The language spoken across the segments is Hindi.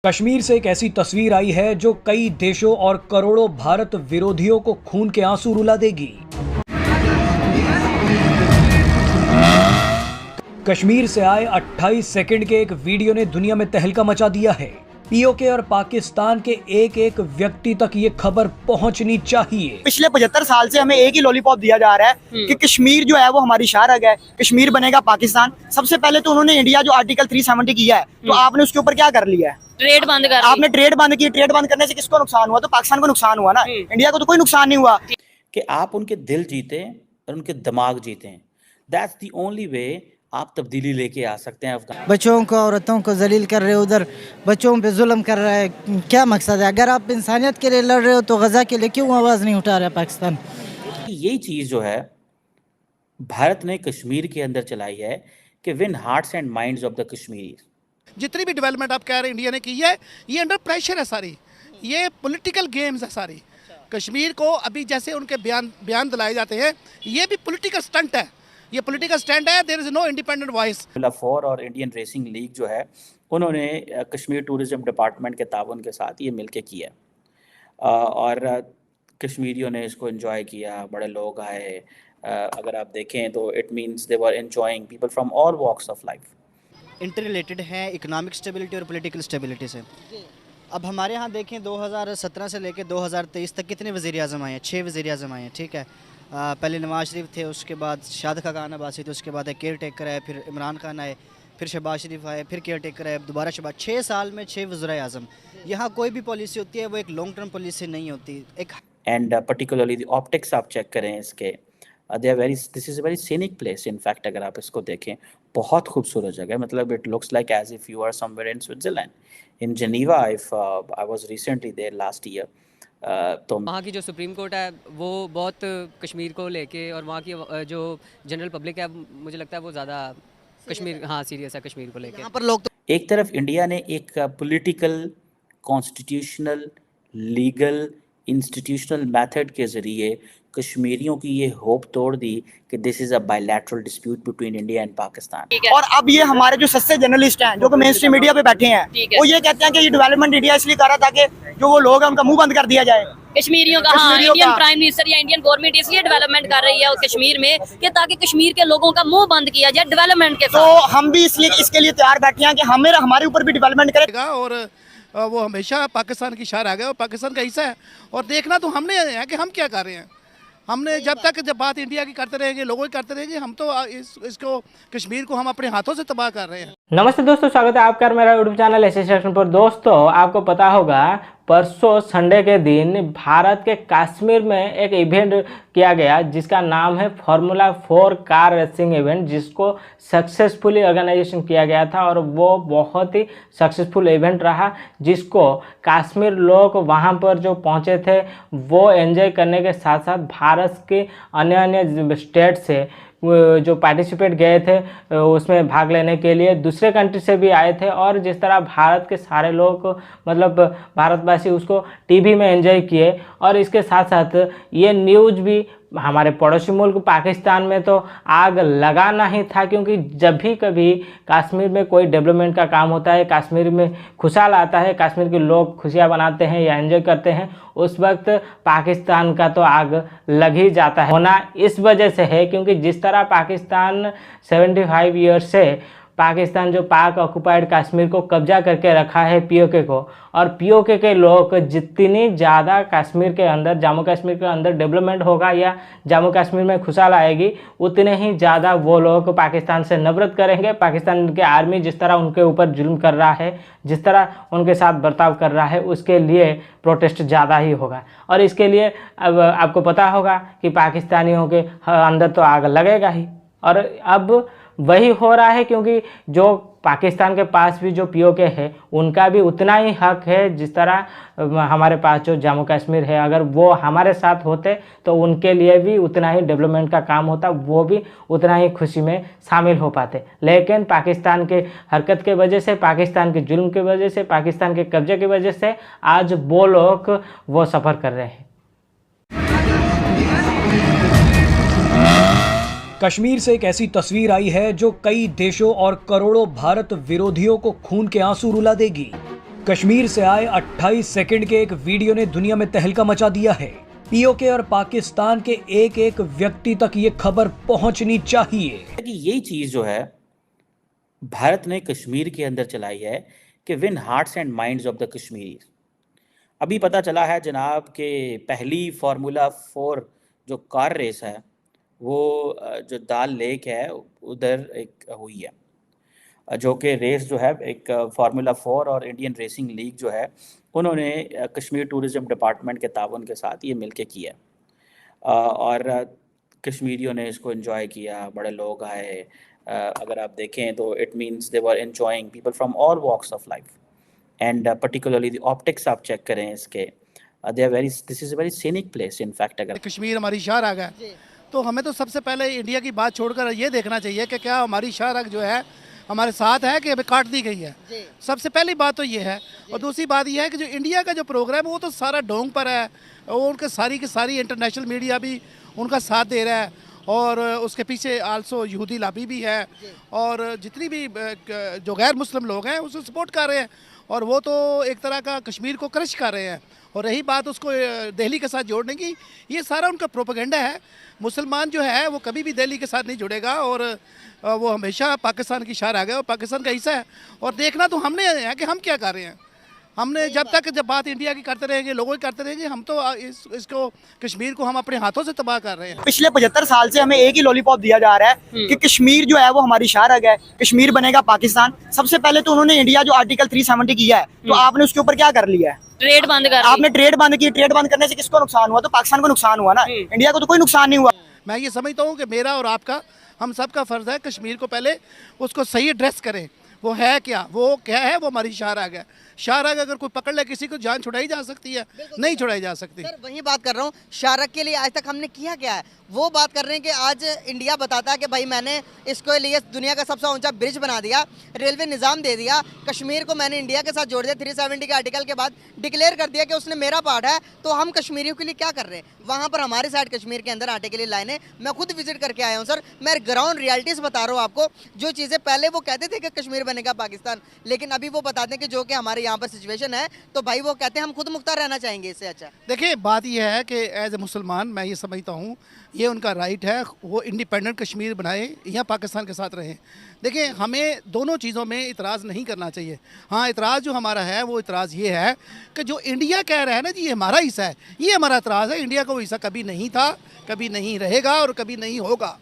कश्मीर से एक ऐसी तस्वीर आई है जो कई देशों और करोड़ों भारत विरोधियों को खून के आंसू रुला देगी। कश्मीर से आए 28 सेकंड के एक वीडियो ने दुनिया में तहलका मचा दिया है। पीओके और पाकिस्तान के एक एक व्यक्ति तक ये खबर पहुंचनी चाहिए। पिछले 75 साल से हमें एक ही लॉलीपॉप दिया जा रहा है कि कश्मीर जो है वो हमारी शाहरग है, कश्मीर बनेगा पाकिस्तान। सबसे पहले तो उन्होंने इंडिया जो आर्टिकल 370 किया है, तो आपने उसके ऊपर क्या कर लिया है? ट्रेड बंद कर आपने ट्रेड बंद की। ट्रेड बंद करने से किसको नुकसान हुआ? तो पाकिस्तान को नुकसान हुआ ना, इंडिया को तो कोई नुकसान नहीं हुआ। कि आप उनके दिल जीते और उनके दिमाग जीते। दैट्स द ओनली वे आप तब्दीली लेके आ सकते हैं। अफगान बच्चों को, औरतों को जलील कर रहे हो, उधर बच्चों पे जुल्म कर रहा है। क्या मकसद है? अगर आप इंसानियत के लिए लड़ रहे हो तो गजा के लिए क्यों आवाज़ नहीं उठा रहा है पाकिस्तान? यही चीज़ जो है भारत ने कश्मीर के अंदर चलाई है कि win hearts and minds of the Kashmiri. जितनी भी डेवलपमेंट आप कह रहे हैं इंडिया ने की है, ये अंडर प्रेशर है सारी, ये पॉलिटिकल गेम्स है सारी। कश्मीर को अभी जैसे उनके बयान दिलाए जाते हैं, ये भी पॉलिटिकल स्टंट है, ये पॉलिटिकल स्टैंड है। There is no independent voice. For और इंडियन रेसिंग लीग जो है उन्होंने कश्मीर टूरिज्म डिपार्टमेंट के ताउन के साथ ये मिलके किया और कश्मीरियों ने इसको एंजॉय किया, बड़े लोग आए। अगर आप देखें तो it means they were enjoying, people from all walks of life. Interrelated है इकोनॉमिक स्टेबिलिटी और पॉलिटिकल स्टेबिलिटी से। अब हमारे यहाँ देखें 2017 से लेकर 2023 तक कितने वज़ीर आज़म आए हैं? 6 वज़ीर आज़म आए हैं, ठीक है। पहले नवाज शरीफ थे, उसके बाद शाद खान अब्बासी थे, उसके बाद एक केयर टेकर आए, फिर इमरान खान आए, फिर शहबाज शरीफ आए, फिर केयर टेकर आए, दोबारा शहबाज। 6 साल में 6 वज़ीर आज़म। यहाँ कोई भी पॉलिसी होती है वो एक लॉन्ग टर्म पॉलिसी नहीं होती। एक एंड पर्टिकुलरली द ऑप्टिक्स आप चेक करें इसके, they are very, this is a very scenic place. In fact अगर आप इसको देखें, बहुत खूबसूरत जगह, मतलब it looks like as if you are somewhere in Switzerland, in Geneva. If I was recently there last year. तो वहाँ की जो सुप्रीम कोर्ट है वो बहुत कश्मीर को लेके, और वहाँ की जो जनरल पब्लिक है मुझे लगता है वो ज़्यादा कश्मीर सीरियस है कश्मीर को लेके। यहाँ पर लोग एक तरफ इंडिया ने एक political, constitutional, legal, institutional method के ज़रिए कश्मीरियों की ये होप तोड़ दी कि this is a bilateral dispute between India and Pakistan. और अब ये हमारे जो सस्ते जर्नलिस्ट हैं, जो कि मेन स्ट्रीम मीडिया पे बैठे हैं, वो ये कहते हैं कि ये डेवलपमेंट इंडिया इसलिए कर रहा था कि जो वो लोग हैं उनका मुंह बंद कर दिया जाए। कश्मीरियों का। हाँ, इंडियन प्राइम मिनिस्टर या इंडियन गवर्नमेंट इसलिए डेवलपमेंट कर रही है कश्मीर में कि ताकि कश्मीर के लोगों का मुंह बंद किया जाए डेवलपमेंट के साथ। तो हम भी इसलिए इसके लिए तैयार बैठे हैं कि हमारे ऊपर भी डेवलपमेंट करेगा। और वो हमेशा पाकिस्तान की शाह आ गया और पाकिस्तान का हिस्सा है। और देखना तो हमने है कि हम क्या कर रहे हैं। हमने जब बात इंडिया की करते रहेंगे, लोगों की करते रहेंगे, हम तो इसको कश्मीर को हम अपने हाथों से तबाह कर रहे हैं। नमस्ते दोस्तों, स्वागत है आपका मेरा यूट्यूब चैनल ऐसे सेक्शन पर। दोस्तों आपको पता होगा परसों संडे के दिन भारत के कश्मीर में एक इवेंट किया गया जिसका नाम है फार्मूला 4 कार रेसिंग इवेंट, जिसको सक्सेसफुली ऑर्गेनाइजेशन किया गया था और वो बहुत ही सक्सेसफुल इवेंट रहा, जिसको कश्मीर लोग वहाँ पर जो पहुँचे थे वो एंजॉय करने के साथ साथ भारत के अन्य अन्य स्टेट से जो पार्टिसिपेट गए थे उसमें भाग लेने के लिए दूसरे कंट्री से भी आए थे। और जिस तरह भारत के सारे लोग मतलब भारतवासी उसको टीवी में एंजॉय किए। और इसके साथ साथ ये न्यूज़ भी हमारे पड़ोसी मुल्क पाकिस्तान में तो आग लगाना ही था, क्योंकि जब भी कभी कश्मीर में कोई डेवलपमेंट का काम होता है, कश्मीर में खुशहाल आता है, कश्मीर के लोग खुशियाँ मनाते हैं या एंजॉय करते हैं, उस वक्त पाकिस्तान का तो आग लग ही जाता है। होना इस वजह से है क्योंकि जिस तरह पाकिस्तान 75 ईयर्स से पाकिस्तान जो पाक ऑक्युपाइड कश्मीर को कब्जा करके रखा है पीओके को, और पीओके के लोग जितनी ज़्यादा कश्मीर के अंदर, जम्मू कश्मीर के अंदर डेवलपमेंट होगा या जम्मू कश्मीर में खुशहाल आएगी, उतने ही ज़्यादा वो लोग पाकिस्तान से नफरत करेंगे। पाकिस्तान के आर्मी जिस तरह उनके ऊपर जुल्म कर रहा है, जिस तरह उनके साथ बर्ताव कर रहा है, उसके लिए प्रोटेस्ट ज़्यादा ही होगा। और इसके लिए अब आपको पता होगा कि पाकिस्तानियों के अंदर तो आग लगेगा ही। और अब वही हो रहा है क्योंकि जो पाकिस्तान के पास भी जो पीओके है उनका भी उतना ही हक है जिस तरह हमारे पास जो जम्मू कश्मीर है। अगर वो हमारे साथ होते तो उनके लिए भी उतना ही डेवलपमेंट का काम होता, वो भी उतना ही खुशी में शामिल हो पाते। लेकिन पाकिस्तान के हरकत के वजह से, पाकिस्तान के जुल्म की वजह से, पाकिस्तान के कब्जे की वजह से आज वो लोग वो सफ़र कर रहे हैं। कश्मीर से एक ऐसी तस्वीर आई है जो कई देशों और करोड़ों भारत विरोधियों को खून के आंसू रुला देगी। कश्मीर से आए 28 सेकंड के एक वीडियो ने दुनिया में तहलका मचा दिया है। पीओके और पाकिस्तान के एक एक व्यक्ति तक ये खबर पहुंचनी चाहिए कि यही चीज जो है भारत ने कश्मीर के अंदर चलाई है कि win hearts and minds of the Kashmiri. अभी पता चला है जनाब कि पहली फार्मूला 4 जो कार रेस है वो जो दाल लेक है उधर एक हुई है, जो कि रेस जो है एक फार्मूला 4 और इंडियन रेसिंग लीग जो है उन्होंने कश्मीर टूरिज़म डिपार्टमेंट के ताउन के साथ ये मिलके किया और कश्मीरियों ने इसको एंजॉय किया, बड़े लोग आए। अगर आप देखें तो it means they were enjoying people from all walks of life and particularly the optics आप चेक करें इसके, they are very, this is a very scenic place. In fact अगर कश्मीर हमारी शाहराग है तो हमें तो सबसे पहले इंडिया की बात छोड़कर ये देखना चाहिए कि क्या हमारी शाहराग जो है हमारे साथ है कि अभी काट दी गई है। सबसे पहली बात तो ये है। और दूसरी बात ये है कि जो इंडिया का जो प्रोग्राम है वो तो सारा ढोंग पर है, वो उनके सारी की सारी इंटरनेशनल मीडिया भी उनका साथ दे रहा है और उसके पीछे आल्सो यहूदी लाबी भी है और जितनी भी जो गैर मुस्लिम लोग हैं उसको सपोर्ट कर रहे हैं और वो तो एक तरह का कश्मीर को क्रश कर रहे हैं। और रही बात उसको दिल्ली के साथ जोड़ने की, ये सारा उनका प्रोपेगेंडा है। मुसलमान जो है वो कभी भी दिल्ली के साथ नहीं जुड़ेगा और वो हमेशा पाकिस्तान की शार आ गया और पाकिस्तान का हिस्सा है। और देखना तो हमने है कि हम क्या कर रहे हैं। हमने जब बात इंडिया की करते रहेंगे, लोगों की करते रहेंगे, हम तो इसको कश्मीर को हम अपने हाथों से तबाह कर रहे हैं। पिछले 75 साल से हमें एक ही लॉलीपॉप दिया जा रहा है कि कश्मीर जो है वो हमारी शाहराग है, कश्मीर बनेगा पाकिस्तान। सबसे पहले तो उन्होंने इंडिया जो आर्टिकल 370 किया है तो आपने उसके ऊपर क्या कर लिया है? ट्रेड बंद कर, आपने ट्रेड बंद की। ट्रेड बंद करने से किसको नुकसान हुआ? तो पाकिस्तान को नुकसान हुआ ना, इंडिया को तो कोई नुकसान नहीं हुआ। मैं ये समझता हूँ कि मेरा और आपका, हम सबका फर्ज है कश्मीर को पहले उसको सही एड्रेस करें। वो है क्या? वो क्या है? वो हमारी शाहराग है। शाहराग अगर कोई पकड़ ले किसी को, जान छुड़ाई जा सकती है? नहीं छुड़ाई जा सकती। सर वही बात कर रहा हूँ, शाहराग के लिए आज तक हमने किया क्या है? वो बात कर रहे हैं कि आज इंडिया बताता है कि भाई मैंने इसके लिए दुनिया का सबसे ऊंचा ब्रिज बना दिया, रेलवे निज़ाम दे दिया, कश्मीर को मैंने इंडिया के साथ जोड़ दिया, 370 के आर्टिकल के बाद डिक्लेयर कर दिया कि उसने मेरा पार्ट है। तो हम कश्मीरियों के लिए क्या कर रहे हैं? वहाँ पर हमारे साइड कश्मीर के अंदर आने के लिए लाइनें, मैं खुद विजिट करके आया हूँ सर। मैं ग्राउंड रियलिटीज़ बता रहा हूँ आपको। जो चीज़ें पहले वो कहते थे कि कश्मीर बनेगा पाकिस्तान, लेकिन अभी वो बताते हैं कि जो कि हमारे यहाँ पर सिचुएशन है तो भाई वो कहते हैं हम खुद मुख्तार रहना चाहेंगे। इससे अच्छा देखिए बात यह है कि एज ए मुसलमान मैं ये समझता हूँ ये उनका राइट है, वो इंडिपेंडेंट कश्मीर बनाए या पाकिस्तान के साथ रहें। देखिए हमें दोनों चीज़ों में इतराज़ नहीं करना चाहिए। हाँ, इतराज़ जो हमारा है वो इतराज़ ये है कि जो इंडिया कह रहा है ना जी ये हमारा हिस्सा है, ये हमारा इतराज़ है। इंडिया का वो हिस्सा कभी नहीं था, कभी नहीं रहेगा और कभी नहीं होगा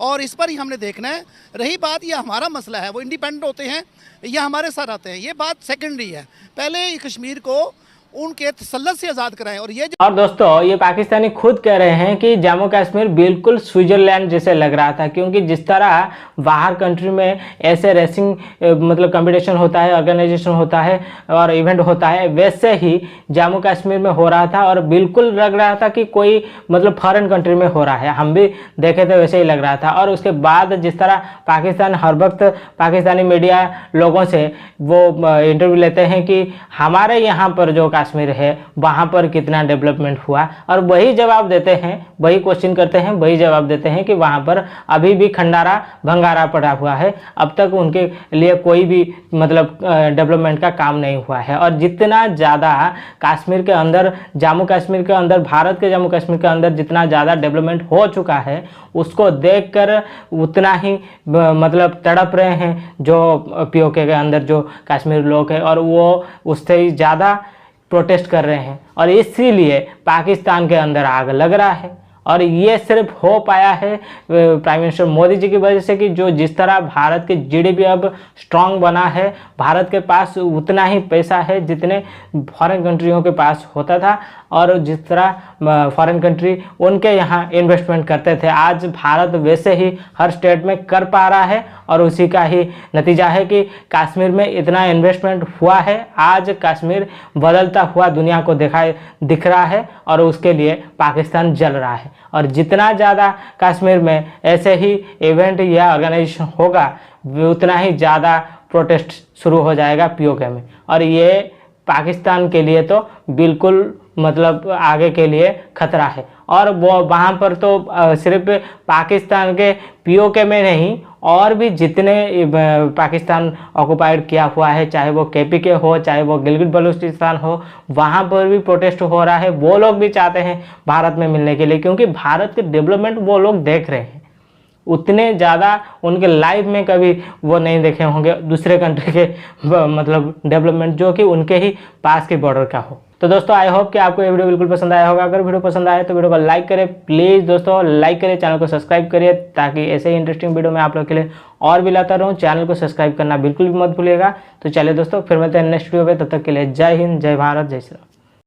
और इस पर ही हमने देखना है। रही बात ये हमारा मसला है, वो इंडिपेंडेंट होते हैं या हमारे साथ आते हैं, ये बात सेकेंडरी है। पहले कश्मीर को उनके तसल्लुत से आज़ाद कराएं। और दोस्तों ये पाकिस्तानी खुद कह रहे हैं कि जम्मू कश्मीर बिल्कुल स्विट्जरलैंड जैसे लग रहा था, क्योंकि जिस तरह बाहर कंट्री में ऐसे रेसिंग मतलब कंपटीशन होता है, ऑर्गेनाइजेशन होता है और इवेंट होता है, वैसे ही जम्मू कश्मीर में हो रहा था और बिल्कुल लग रहा था कि कोई मतलब फॉरेन कंट्री में हो रहा है। हम भी देखे थे वैसे ही लग रहा था। और उसके बाद जिस तरह पाकिस्तान हर वक्त पाकिस्तानी मीडिया लोगों से वो इंटरव्यू लेते हैं कि हमारे यहाँ पर जो कश्मीर है वहाँ पर कितना डेवलपमेंट हुआ, और वही जवाब देते हैं, वही क्वेश्चन करते हैं, वही जवाब देते हैं कि वहाँ पर अभी भी खंडारा भंगारा पड़ा हुआ है, अब तक उनके लिए कोई भी मतलब डेवलपमेंट का काम नहीं हुआ है। और जितना ज़्यादा कश्मीर के अंदर, जम्मू कश्मीर के अंदर, भारत के जम्मू कश्मीर के अंदर जितना ज़्यादा डेवलपमेंट हो चुका है उसको देखकर उतना ही मतलब तड़प रहे हैं जो पीओके के अंदर जो कश्मीर लोग हैं, और वो उससे ही ज़्यादा प्रोटेस्ट कर रहे हैं। और इसीलिए पाकिस्तान के अंदर आग लग रहा है। और ये सिर्फ हो पाया है प्राइम मिनिस्टर मोदी जी की वजह से कि जो जिस तरह भारत के जीडीपी अब स्ट्रांग बना है, भारत के पास उतना ही पैसा है जितने फॉरेन कंट्रियों के पास होता था, और जिस तरह फॉरेन कंट्री उनके यहाँ इन्वेस्टमेंट करते थे, आज भारत वैसे ही हर स्टेट में कर पा रहा है। और उसी का ही नतीजा है कि कश्मीर में इतना इन्वेस्टमेंट हुआ है। आज कश्मीर बदलता हुआ दुनिया को दिख रहा है और उसके लिए पाकिस्तान जल रहा है। और जितना ज़्यादा कश्मीर में ऐसे ही इवेंट या ऑर्गेनाइजेशन होगा उतना ही ज़्यादा प्रोटेस्ट शुरू हो जाएगा पीओके में। और ये पाकिस्तान के लिए तो बिल्कुल मतलब आगे के लिए खतरा है। और वो वहाँ पर तो सिर्फ पाकिस्तान के पीओके में नहीं, और भी जितने पाकिस्तान ऑक्युपाइड किया हुआ है, चाहे वो केपीके हो, चाहे वो गिलगित बलूचिस्तान हो, वहाँ पर भी प्रोटेस्ट हो रहा है। वो लोग भी चाहते हैं भारत में मिलने के लिए, क्योंकि भारत के डेवलपमेंट वो लोग देख रहे हैं। उतने ज़्यादा उनके लाइफ में कभी वो नहीं देखे होंगे दूसरे कंट्री के मतलब डेवलपमेंट, जो कि उनके ही पास के बॉर्डर का हो। तो दोस्तों आई होप कि आपको ये वीडियो बिल्कुल पसंद आया होगा। अगर वीडियो पसंद आए तो वीडियो को लाइक करें प्लीज़ दोस्तों, लाइक करें, चैनल को सब्सक्राइब करिए, ताकि ऐसे ही इंटरेस्टिंग वीडियो मैं आप लोग के लिए और भी लाता रहूँ। चैनल को सब्सक्राइब करना बिल्कुल भी मत भूलिएगा। तो चलिए दोस्तों, फिर मिलते हैं नेक्स्ट वीडियो पे, तब तक के लिए जय हिंद, जय भारत, जय श्री राम।